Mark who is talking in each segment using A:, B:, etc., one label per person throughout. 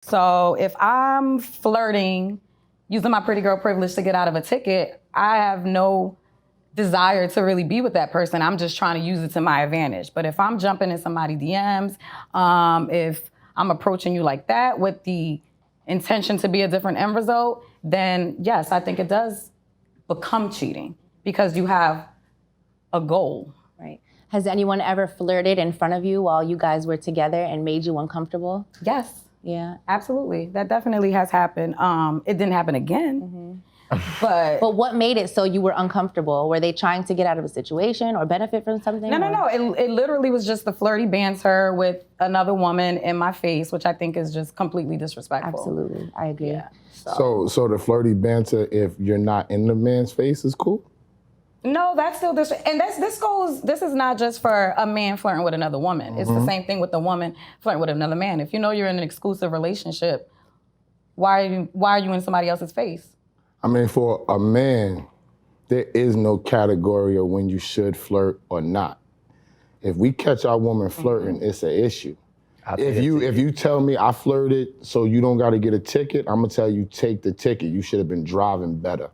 A: So if I'm flirting, using my pretty girl privilege to get out of a ticket, I have no desire to really be with that person. I'm just trying to use it to my advantage. But if I'm jumping in somebody's DMs, if I'm approaching you like that with the intention to be a different end result, then yes, I think it does become cheating because you have a goal.
B: Right. Has anyone ever flirted in front of you while you guys were together and made you uncomfortable?
A: Yes.
B: Yeah.
A: Absolutely. That definitely has happened. It didn't happen again. But
B: what made it so you were uncomfortable? Were they trying to get out of a situation or benefit from something?
A: No. It literally was just the flirty banter with another woman in my face, which I think is just completely disrespectful.
B: Absolutely. I agree.
A: Yeah.
C: So the flirty banter, if you're not in the man's face, is cool?
A: No, that's still this, and this is not just for a man flirting with another woman. It's the same thing with the woman flirting with another man. If you know you're in an exclusive relationship, why are you in somebody else's face?
C: I mean, for a man, there is no category of when you should flirt or not. If we catch our woman flirting, it's an issue. If you tell me I flirted so you don't got to get a ticket, I'm gonna tell you take the ticket. You should have been driving better.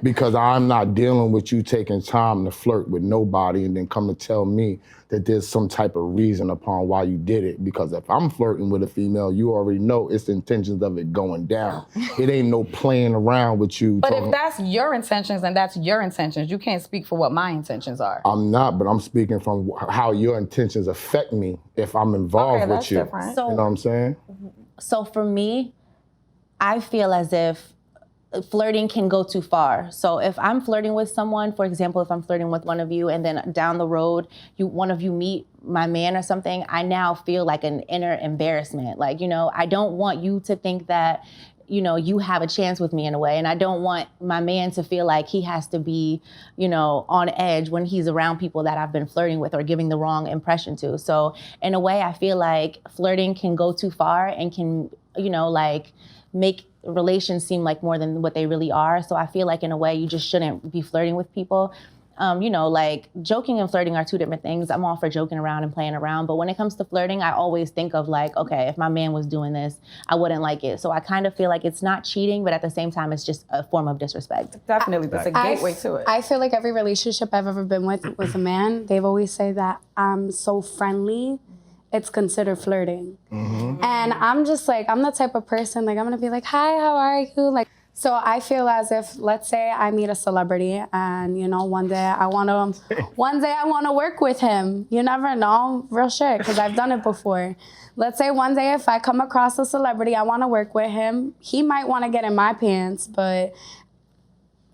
C: Because I'm not dealing with you taking time to flirt with nobody and then come to tell me that there's some type of reason upon why you did it. Because if I'm flirting with a female, you already know it's the intentions of it going down. It ain't no playing around with you.
A: But if that's your intentions and that's your intentions, you can't speak for what my intentions are.
C: I'm not, but I'm speaking from how your intentions affect me if I'm involved with you.
A: Different.
B: So,
C: you know what I'm saying?
B: So for me, I feel as if flirting can go too far. So if I'm flirting with someone, for example, if I'm flirting with one of you and then down the road, one of you meet my man or something, I now feel like an inner embarrassment. Like, I don't want you to think that, you have a chance with me in a way. And I don't want my man to feel like he has to be, on edge when he's around people that I've been flirting with or giving the wrong impression to. So in a way, I feel like flirting can go too far and can, make relations seem like more than what they really are. So I feel like in a way you just shouldn't be flirting with people. Joking and flirting are two different things. I'm all for joking around and playing around, but when it comes to flirting, I always think of okay, if my man was doing this, I wouldn't like it. So I kind of feel like it's not cheating, but at the same time, it's just a form of disrespect.
A: Definitely, that's a gateway to it.
D: I feel like every relationship I've ever been with a man, they've always said that I'm so friendly, it's considered flirting. And I'm just I'm the type of person, I'm gonna be like, hi, how are you? So I feel as if, let's say I meet a celebrity and, one day I wanna work with him. You never know, real shit, because I've done it before. Let's say one day if I come across a celebrity, I wanna work with him. He might wanna get in my pants,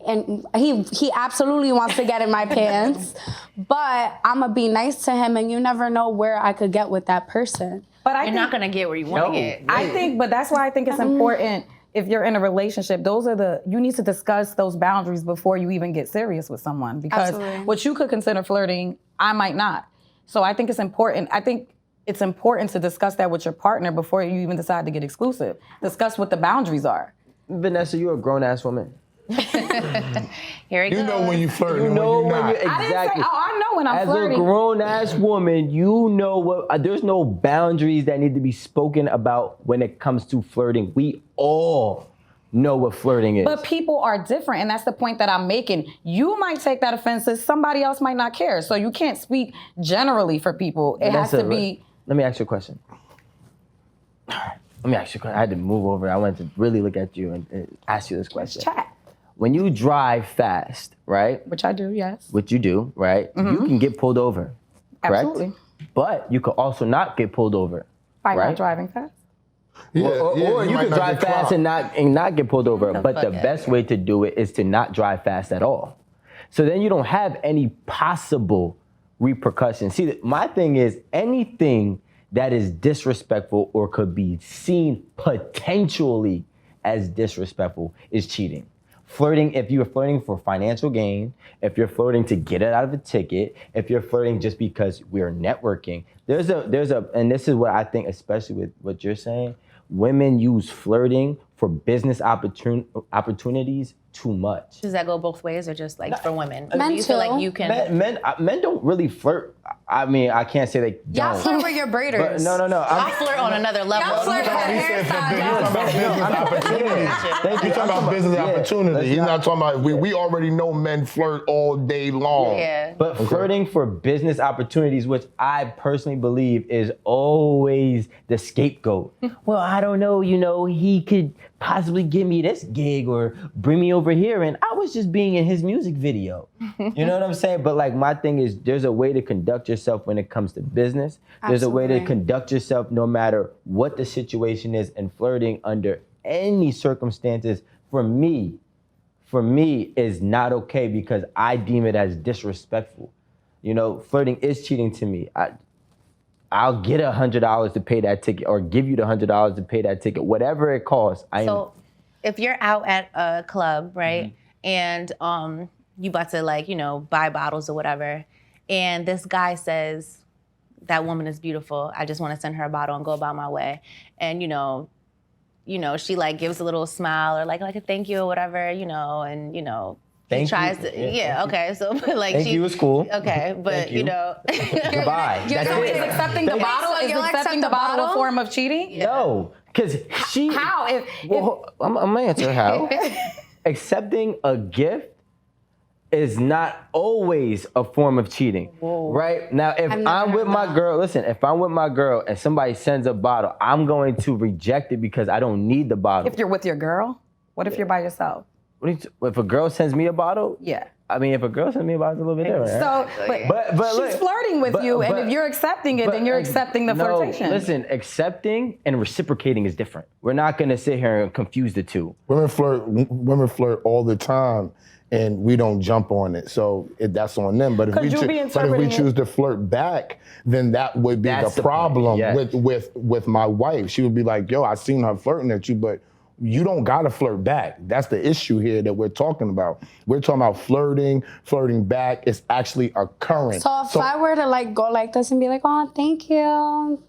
D: and he absolutely wants to get in my pants, but I'm gonna be nice to him, and you never know where I could get with that person.
A: But
B: you're not gonna get where you want to get.
A: But that's why I think it's important. If you're in a relationship, you need to discuss those boundaries before you even get serious with someone, because what you could consider flirting, I might not. So I think it's important. I think it's important to discuss that with your partner before you even decide to get exclusive. Discuss what the boundaries are.
E: Vanessa, you're a grown-ass woman.
B: Here it goes.
C: You know when you flirting,
E: You know when you're
A: I didn't
E: exactly.
A: say, I know when I'm flirting.
E: As a grown-ass woman, you know what? There's no boundaries that need to be spoken about when it comes to flirting. We all know what flirting is.
A: But people are different, and that's the point that I'm making. You might take that offensive, somebody else might not care. So you can't speak generally for people. It has to be...
E: Let me ask you a question. Let me ask you a question. I had to move over. I wanted to really look at you and ask you this question.
A: Chat.
E: When you drive fast, right?
A: Which I do, yes.
E: Which you do, right? You can get pulled over, correct?
A: Absolutely.
E: But you could also not get pulled over,
A: By
E: right?
A: not driving fast.
E: Or you could drive fast and not get pulled over. But the best way to do it is to not drive fast at all. So then you don't have any possible repercussions. See, my thing is anything that is disrespectful or could be seen potentially as disrespectful is cheating. Flirting, if you're flirting for financial gain, if you're flirting to get it out of a ticket, if you're flirting just because we're networking, there's a, and this is what I think, especially with what you're saying, women use flirting for business opportunities too much.
B: Does that go both ways or just like for women?
D: Men
B: Do you feel
D: too.
B: like you can?
E: Men don't really flirt. I mean, I can't say they
A: Y'all
E: don't.
A: flirt with your braiders.
E: But no.
B: I flirt on another level.
A: Y'all flirt with
C: He said for
A: hairstyle.
C: business opportunities.
E: Thank you.
C: He's talking about business opportunity. He's not talking about, we already know men flirt all day long.
B: Yeah.
E: But flirting for business opportunities, which I personally believe is always the scapegoat. Well, I don't know, he could possibly give me this gig or bring me over here, and I was just being in his music video. You know what I'm saying? But like my thing is, there's a way to conduct yourself when it comes to business. There's a way to
D: Absolutely.
E: conduct yourself no matter what the situation is, and flirting under any circumstances for me is not okay because I deem it as disrespectful. Flirting is cheating to me. I'll get $100 to pay that ticket or give you the $100 to pay that ticket, whatever it costs.
B: So if you're out at a club, right, and you about to buy bottles or whatever, and this guy says, that woman is beautiful, I just want to send her a bottle and go about my way. And she like gives a little smile or like a thank you or whatever, and
E: Thank
B: he tries
E: you.
B: to,
E: Yeah,
B: okay, so like
E: thank you is cool.
B: Okay, but
E: Thank you. Goodbye.
A: You're
E: That's
A: saying
E: it.
A: is accepting the bottle? Is
D: you'll
A: accepting
D: accept
A: the
D: the
A: bottle a
D: bottle?
A: form of cheating?
E: No, because she.
A: How?
E: I'm gonna answer how. Accepting a gift is not always a form of cheating, right? Now, if
D: never
E: I'm with
D: heard
E: my
D: that.
E: girl, if I'm with my girl and somebody sends a bottle, I'm going to reject it because I don't need the bottle.
A: If you're with your girl, what if you're by yourself?
E: If a girl sends me a bottle,
A: Yeah.
E: I mean, if a girl sends me a bottle, it's a little bit different. Right?
A: So,
E: But
A: she's
E: look,
A: flirting with you, and
E: but-
A: if you're accepting it,
E: but,
A: then you're accepting the
E: no,
A: flirtation.
E: Listen, accepting and reciprocating is different. We're not gonna sit here and confuse the two.
C: Women flirt all the time, and we don't jump on it. So that's on them. But if
A: Could
C: we
A: you be interpreting it-
C: choose to flirt back, then that would be
E: That's
C: the
E: the point,
C: problem
E: yes.
C: with my wife. She would be like, "Yo, I seen her flirting at you, but you don't gotta flirt back." That's the issue here that we're talking about. We're talking about flirting back. It's actually occurring.
D: So if I were to like go like this and be like, oh, thank you,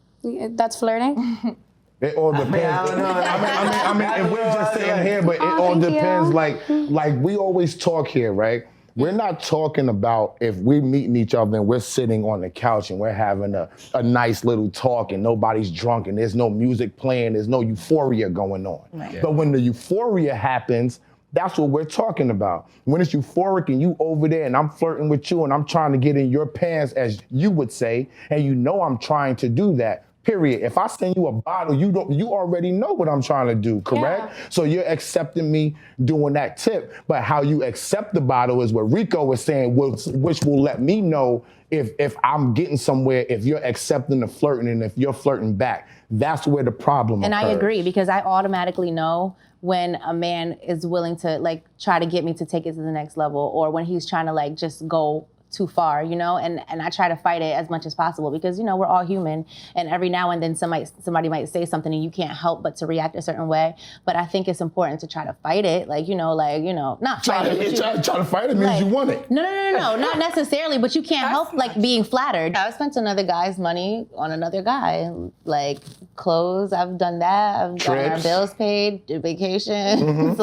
D: that's flirting.
C: It all depends.
E: I don't know.
C: I mean, if we're just sitting here, but it all
D: thank
C: depends.
D: you.
C: Like we always talk here, right? We're not talking about if we're meeting each other and we're sitting on the couch and we're having a nice little talk and nobody's drunk and there's no music playing, there's no euphoria going on. Right. But when the euphoria happens, that's what we're talking about. When it's euphoric and you over there and I'm flirting with you and I'm trying to get in your pants, as you would say, and you know I'm trying to do that. Period. If I send you a bottle, you already know what I'm trying to do, correct?
D: Yeah.
C: So you're accepting me doing that tip. But how you accept the bottle is what Rico was saying, which will let me know if I'm getting somewhere, if you're accepting the flirting and if you're flirting back. That's where the problem
B: And
C: occurs.
B: I agree because I automatically know when a man is willing to like try to get me to take it to the next level or when he's trying to like just go too far, and I try to fight it as much as possible because, we're all human and every now and then somebody might say something and you can't help but to react a certain way. But I think it's important to try to fight it, not fight it.
C: Try to fight it means you want it.
B: No, not necessarily, but you can't help like being flattered. I've spent another guy's money on another guy, like clothes. I've done that. I've gotten our
C: Trips.
B: bills paid, vacations, and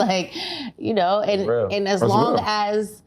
B: as
C: That's
B: long
C: real.
B: as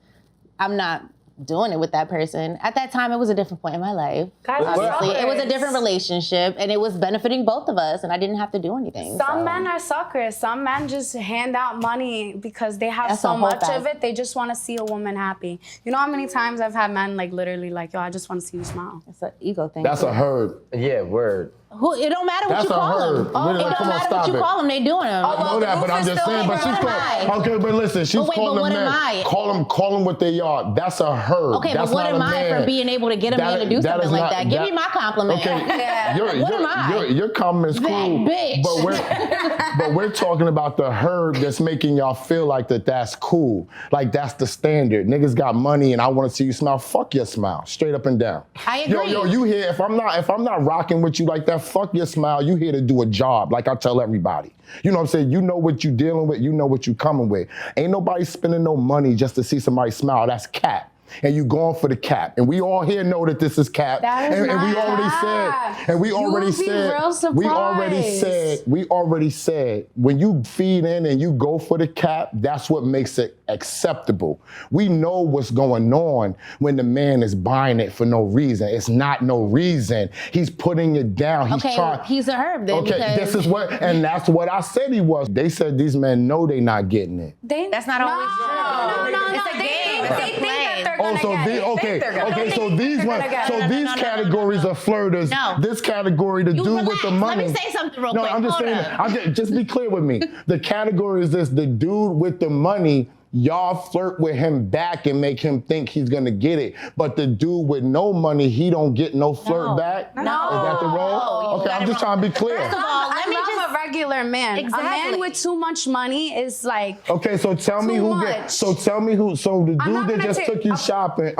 B: I'm not doing it with that person. At that time, it was a different point in my life.
D: Guys,
B: Obviously, it was a
D: suckers.
B: different relationship, and it was benefiting both of us, and I didn't have to do anything.
D: Some men are suckers. Some men just hand out money because they have
B: That's
D: so
B: a whole
D: much
B: fact.
D: of it. They just want to see a woman happy. You know how many times I've had men like literally like, yo, I just want to see you smile.
B: It's an ego thing.
C: That's a herd.
E: Yeah, word.
B: It don't matter what
C: That's
B: you
C: a
B: call
C: herd.
B: them.
C: Really,
B: It
C: come
B: don't
C: on,
B: matter
C: stop
B: what you
C: it.
B: call them. They doing them.
C: I know that, but I'm just saying. But she's
B: am
C: okay. But listen, she's
B: But wait,
C: calling
B: but what
C: them
B: am
C: men.
B: I?
C: Call them what they are. That's a herd.
B: Okay,
C: That's
B: but what
C: not
B: am
C: a
B: I
C: man.
B: for being able to get a man to do
C: That
B: something
C: is
B: like
C: not-
B: that? Give me my compliment.
C: Okay.
B: What am I?
C: Your compliment's
B: That
C: cool.
B: bitch.
C: But we're talking about the herd that's making y'all feel like that's cool. Like that's the standard. Niggas got money and I want to see you smile. Fuck your smile. Straight up and down.
B: I agree.
C: Yo, you here. If I'm not rocking with you like that, fuck your smile. You here to do a job. Like I tell everybody. You know what I'm saying? You know what you dealing with. You know what you coming with. Ain't nobody spending no money just to see somebody smile. That's cap. and you going for the cap, and we all here know that this is cap,
D: That is
C: and we
D: not
C: already
D: cap.
C: said, and we
D: You
C: already
D: will be
C: said,
D: real
C: we already said, when you feed in and you go for the cap, that's what makes it acceptable. We know what's going on when the man is buying it for no reason. It's not no reason. He's putting it down. He's trying.
B: He's a herb then.
C: Okay, this is what, and that's what I said he was. They said these men know they not getting it.
B: That's not always true.
D: No.
B: It's a game. It's a
D: They think
B: play.
D: that they're gonna get it.
C: So these categories of flirters.
B: No.
C: This category, the dude
B: relax.
C: with the money.
B: Let me say something real
C: no,
B: quick.
C: I'm just
B: Hold
C: saying.
B: up.
C: Just be clear with me. The category is this: the dude with the money. Y'all flirt with him back and make him think he's gonna get it. But the dude with no money, he don't get no flirt back?
B: No.
C: Is that the role? Okay, I'm just trying to be clear.
B: First of all, let me
D: I love
B: just.
D: a regular man.
B: Exactly.
D: A man with too much money is like.
C: Okay, so tell me
D: Too
C: who
D: much.
C: So the
D: I'm
C: dude
D: not
C: that
D: gonna
C: just
D: take-
C: took you shopping,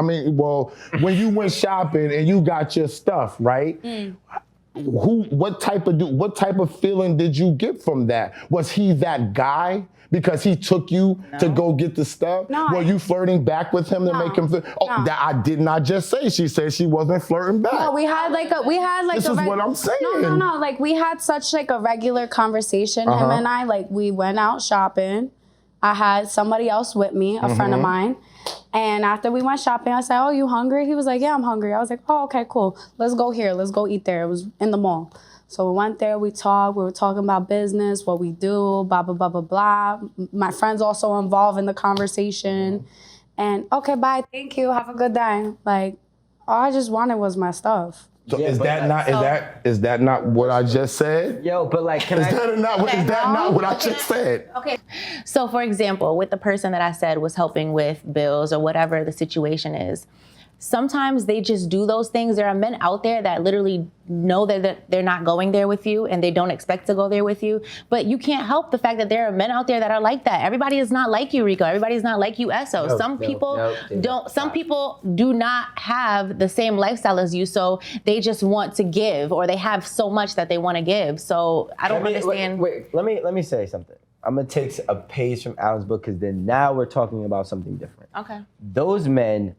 C: when you went shopping and you got your stuff, right? What type of feeling did you get from that? Was he that guy? Because he took you to go get the stuff?
D: No,
C: Were you flirting back with him to make him feel? Oh,
D: No.
C: that I did not just say. She said she wasn't flirting back.
D: No, we had like
C: This is what I'm saying.
D: No. Like we had such like a regular conversation. Him and I, like we went out shopping. I had somebody else with me, a friend of mine. And after we went shopping, I said, "Oh, you hungry?" He was like, "Yeah, I'm hungry." I was like, "Oh, okay, cool. Let's go here. Let's go eat there." It was in the mall. So we went there, we talked, we were talking about business, what we do, blah, blah, blah, blah, blah. My friend's also involved in the conversation. And okay, bye, thank you, have a good day. Like, all I just wanted was my stuff.
C: So is that not what I just said?
E: Yo, but like,
C: Is that not what I just said?
B: Okay. So, for example, with the person that I said was helping with bills or whatever the situation is, sometimes they just do those things. There are men out there that literally know that they're not going there with you and they don't expect to go there with you. But you can't help the fact that there are men out there that are like that. Everybody is not like you, Rico. Everybody is not like you, Esso. Some people do not have the same lifestyle as you, so they just want to give, or they have so much that they want to give. So I don't understand.
E: Wait, let me say something. I'm gonna take a page from Alan's book, because then now we're talking about something different.
B: Okay.
E: Those men,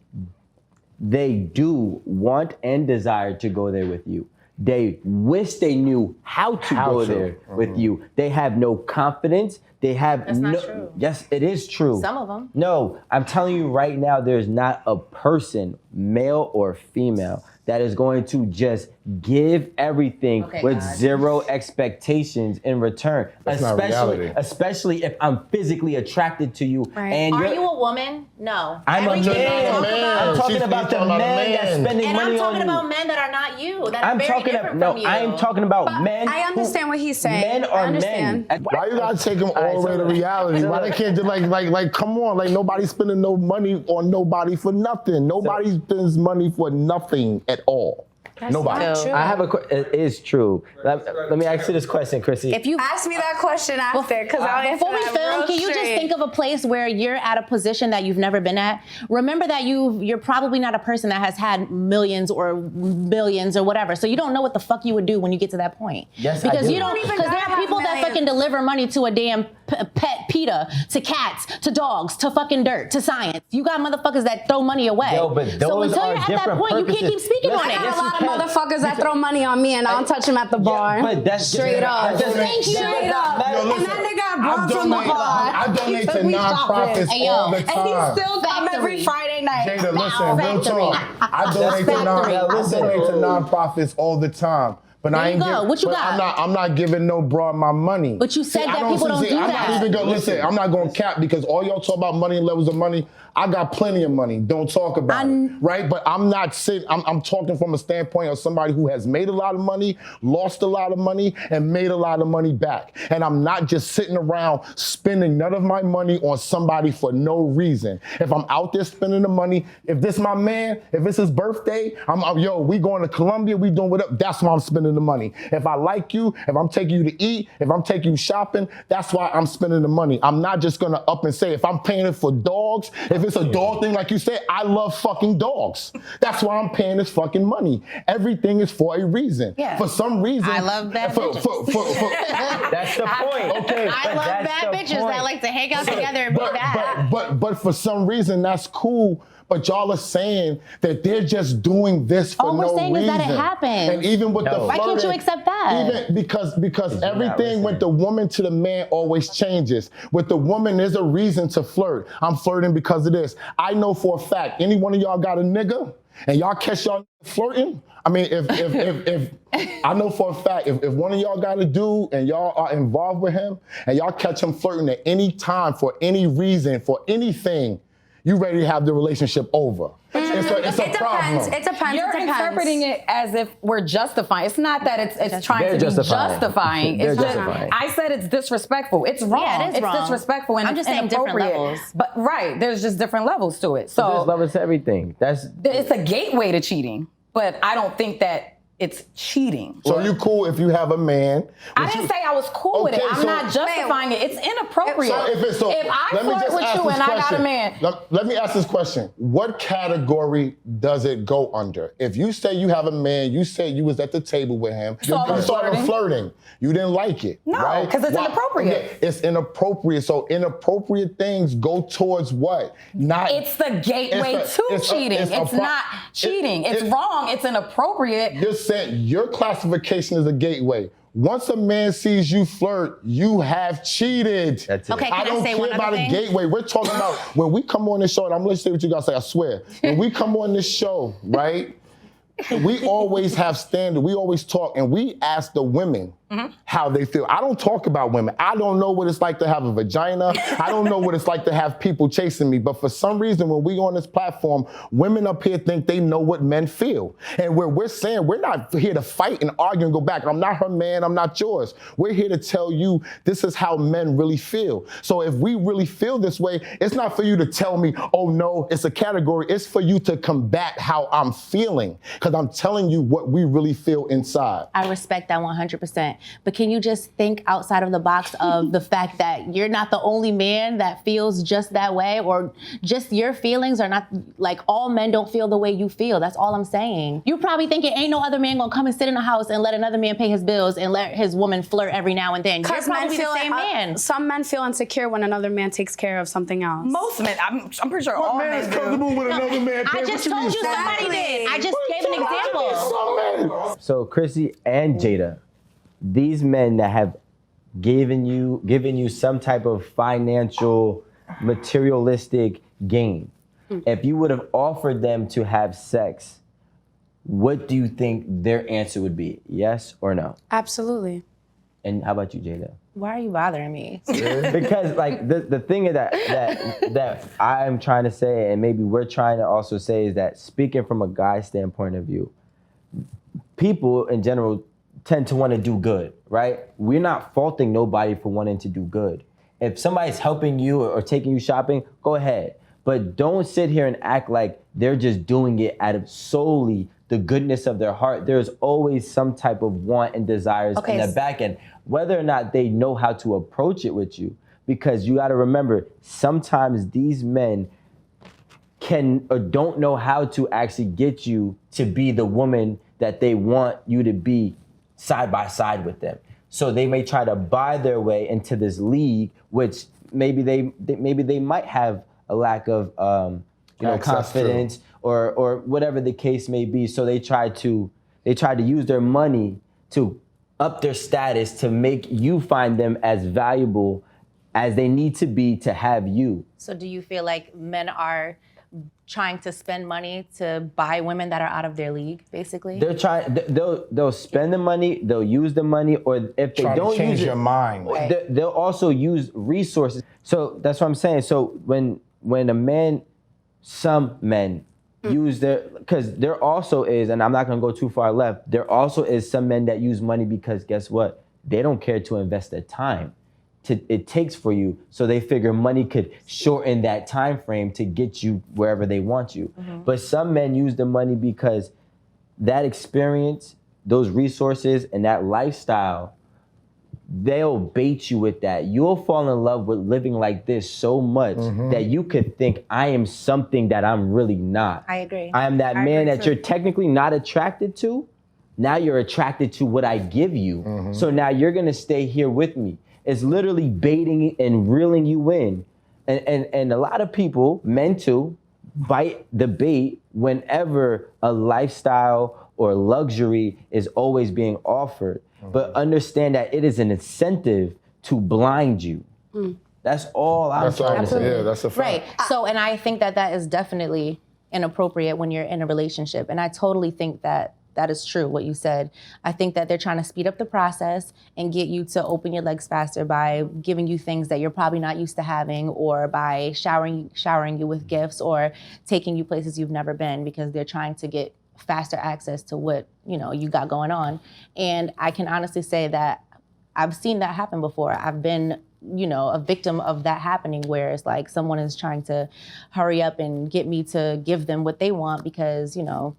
E: they do want and desire to go there with you. They wish they knew how to go there with you. They have no confidence. They have
B: That's not true.
E: Yes, it is true.
B: Some of them.
E: No, I'm telling you right now, there's not a person, male or female, that is going to just give everything with zero expectations in return.
C: That's not reality.
E: Especially if I'm physically attracted to you.
B: Right.
E: And
B: Are you a woman? No.
E: I'm a man. I'm talking about the men that's spending
B: And
E: money
B: I'm talking
E: on
B: about
E: you.
B: men that are not you. That are very different from you.
E: I'm talking about men.
D: I understand what he's saying.
E: Men are
D: I understand.
E: men.
C: Why you gotta take them all the way to reality? Why they can't just like come on, like nobody's spending no money on nobody for nothing. Nobody spends money for nothing at all. Nobody.
D: Not true.
E: I have it is true. Let me ask you this question, Chrissy.
B: If you
D: Ask me that question after, because I'll answer
B: Before we
D: that
B: film,
D: real
B: can you just
D: straight.
B: think of a place where you're at a position that you've never been at? Remember that you're probably not a person that has had millions or billions or whatever, so you don't know what the fuck you would do when you get to that point.
E: Yes, I
B: because
E: do.
B: you don't.
D: You don't even
B: Because there
D: gotta
B: are
D: have
B: people that
D: millions.
B: fucking deliver money to a damn pet PETA, to cats, to dogs, to fucking dirt, to science. You got motherfuckers that throw money away.
E: Yo, but
B: so
E: those
B: until
E: are
B: you're at that
E: different
B: point, you can't
E: purposes.
B: keep speaking
E: Listen,
B: on
D: I
B: it.
E: yes,
D: got a lot
E: you
D: of
E: can.
D: motherfuckers that throw money on me and I don't touch them at the bar.
E: but that's
D: straight up.
B: Thank you.
D: Straight up.
C: Yo,
D: And
C: listen,
D: that nigga
C: I
D: brought from the bar.
C: I donate
D: He
C: to
D: took me
C: nonprofits
D: shopping.
B: Hey, yo.
C: all the
D: And he
C: time.
D: still come every
B: Factory.
D: Friday night.
C: Jada, listen, real
B: Factory.
C: talk. I donate to nonprofits all the time. But
B: There
C: I
B: you
C: ain't
B: go. What you got?
C: I'm not giving no broad my money.
B: But you said
C: I
B: that people don't do
C: I'm
B: that.
C: not even gonna listen. I'm not gonna cap, because all y'all talk about money and levels of money. I got plenty of money. Don't talk about it, right? But I'm not sitting. I'm talking from a standpoint of somebody who has made a lot of money, lost a lot of money, and made a lot of money back. And I'm not just sitting around spending none of my money on somebody for no reason. If I'm out there spending the money, if this my man, if it's his birthday, yo, we going to Colombia, we doing whatever. That's why I'm spending the money. If I like you, if I'm taking you to eat, if I'm taking you shopping, that's why I'm spending the money. I'm not just gonna up and say, if I'm paying it for dogs, if it's a dog thing, like you said, I love fucking dogs. That's why I'm paying this fucking money. Everything is for a reason.
B: Yeah.
C: For some reason.
B: I love bad bitches.
E: That's the point.
C: Okay.
B: I love bad bitches that like to hang out together and be bad.
C: But for some reason, that's cool. but y'all are saying that they're just doing this for no reason.
B: All we're saying is that it happens.
C: And even with the
B: Why can't you
C: flirting,
B: accept that?
C: Even because everything with the woman to the man always changes. With the woman, there's a reason to flirt. I'm flirting because of this. I know for a fact, any one of y'all got a nigga and y'all catch y'all flirting. I mean, if I know for a fact, if one of y'all got a dude and y'all are involved with him and y'all catch him flirting at any time for any reason, for anything, you ready to have the relationship over. It's a problem.
D: It depends.
A: You're interpreting it as if we're justifying. It's not that it's trying to be justifying.
E: They're
A: It's just,
E: justifying.
A: I said it's disrespectful. It's wrong.
B: Yeah, it is wrong.
A: It's disrespectful and
B: I'm
A: it's
B: just saying different
A: inappropriate.
B: levels.
A: But right, there's just different levels to it.
E: There's
A: So
E: levels to everything.
A: it's a gateway to cheating, but I don't think that it's cheating.
C: So you cool if you have a man?
A: I didn't say I was cool with it. I'm not justifying it. It's inappropriate. If I flirt with you and I got a man.
C: Let me ask this question. What category does it go under? If you say you have a man, you say you was at the table with him, you started flirting. You didn't like it.
A: No,
C: right?
A: because it's inappropriate.
C: It's inappropriate. So inappropriate things go towards what? Not.
A: It's the gateway to cheating. It's not cheating. It's wrong. It's inappropriate.
C: You're saying your classification is a gateway. Once a man sees you flirt, you have cheated.
E: That's it.
B: Okay,
C: I
B: can I
C: don't
B: say
C: care
B: one other
C: about
B: thing?
C: a gateway. We're talking about when we come on this show, and I'm going to say what you guys say, I swear. When we come on this show, right, we always have standard. We always talk, and we ask the women how they feel. I don't talk about women. I don't know what it's like to have a vagina. I don't know what it's like to have people chasing me. But for some reason, when we on this platform, women up here think they know what men feel. And we're saying we're not here to fight and argue and go back. I'm not her man. I'm not yours. We're here to tell you this is how men really feel. So if we really feel this way, it's not for you to tell me, oh no, it's a category. It's for you to combat how I'm feeling. Because I'm telling you what we really feel inside.
B: I respect that 100%. But can you just think outside of the box of the fact that you're not the only man that feels just that way, or just your feelings are not, like, all men don't feel the way you feel. That's all I'm saying. You probably think it ain't no other man gonna come and sit in the house and let another man pay his bills and let his woman flirt every now and then. You're probably the same man.
D: Some men feel insecure when another man takes care of something else.
A: Most men, I'm pretty sure all men do.
C: comfortable with another man?
B: I just told you somebody did. I just gave an example.
C: So,
E: So Chrissy and Jada, these men that have given you some type of financial, materialistic gain, if you would have offered them to have sex, what do you think their answer would be? Yes or no?
D: Absolutely.
E: And how about you, Jada?
B: Why are you bothering me?
E: Because like the thing that I'm trying to say, and maybe we're trying to also say, is that speaking from a guy standpoint of view, people in general tend to want to do good, right? We're not faulting nobody for wanting to do good. If somebody's helping you or taking you shopping, go ahead. But don't sit here and act like they're just doing it out of solely the goodness of their heart. There's always some type of want and desires in the back end, whether or not they know how to approach it with you. Because you got to remember, sometimes these men can or don't know how to actually get you to be the woman that they want you to be side by side with them. So they may try to buy their way into this league, which maybe they might have a lack of confidence or whatever the case may be. So they try to use their money to up their status to make you find them as valuable as they need to be to have you.
B: So do you feel like men are trying to spend money to buy women that are out of their league, basically?
E: They're trying. They'll spend the money. They'll use the money, or if they don't
C: change
E: use it,
C: your mind.
E: they'll also use resources. So that's what I'm saying. So when some men use because there also is, and I'm not gonna go too far left. There also is some men that use money because guess what? They don't care to invest their time it takes for you, so they figure money could shorten that time frame to get you wherever they want you. But some men use the money because that experience, those resources, and that lifestyle, they'll bait you with that. You'll fall in love with living like this so much that you could think, I am something that I'm really not.
B: I agree.
E: I am that man that you're technically not attracted to. Now you're attracted to what I give you. So now you're gonna stay here with me. It's literally baiting and reeling you in. And a lot of people, men too, bite the bait whenever a lifestyle or luxury is always being offered. But understand that it is an incentive to blind you. That's all I'm trying to say.
C: Yeah, that's a fact.
B: Right. So, and I think that that is definitely inappropriate when you're in a relationship. And I totally think that that is true, what you said. I think that they're trying to speed up the process and get you to open your legs faster by giving you things that you're probably not used to having, or by showering you with gifts, or taking you places you've never been, because they're trying to get faster access to what, you know, you got going on. And I can honestly say that I've seen that happen before. I've been, you know, a victim of that happening, where it's like someone is trying to hurry up and get me to give them what they want because, you know,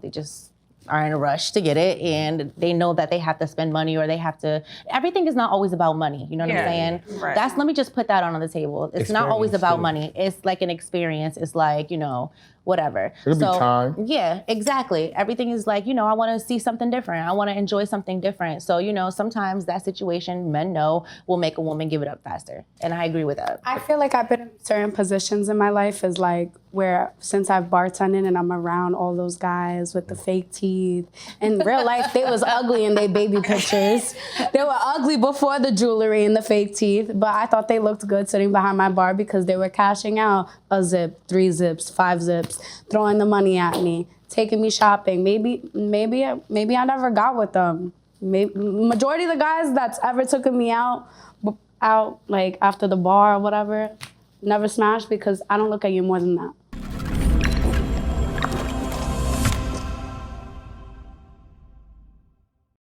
B: they just are in a rush to get it, and they know that they have to spend money, or they have to, everything is not always about money. You know what I'm saying?
A: Right.
B: Let me just put that on the table. It's not always
E: Experience,
B: about
E: too.
B: money. It's like an experience. It's like, you know, whatever.
C: It'll be time.
B: Yeah, exactly. Everything is like, you know, I want to see something different. I want to enjoy something different. So, you know, sometimes that situation, men know, will make a woman give it up faster. And I agree with that.
D: I feel like I've been in certain positions in my life, is like where since I've bartended and I'm around all those guys with the fake teeth. In real life, they was ugly in their baby pictures. They were ugly before the jewelry and the fake teeth, but I thought they looked good sitting behind my bar because they were cashing out a zip, 3 zips, 5 zips, throwing the money at me, taking me shopping. Maybe I never got with them. Majority of the guys that's ever taken me out like after the bar or whatever, never smashed, because I don't look at you more than that.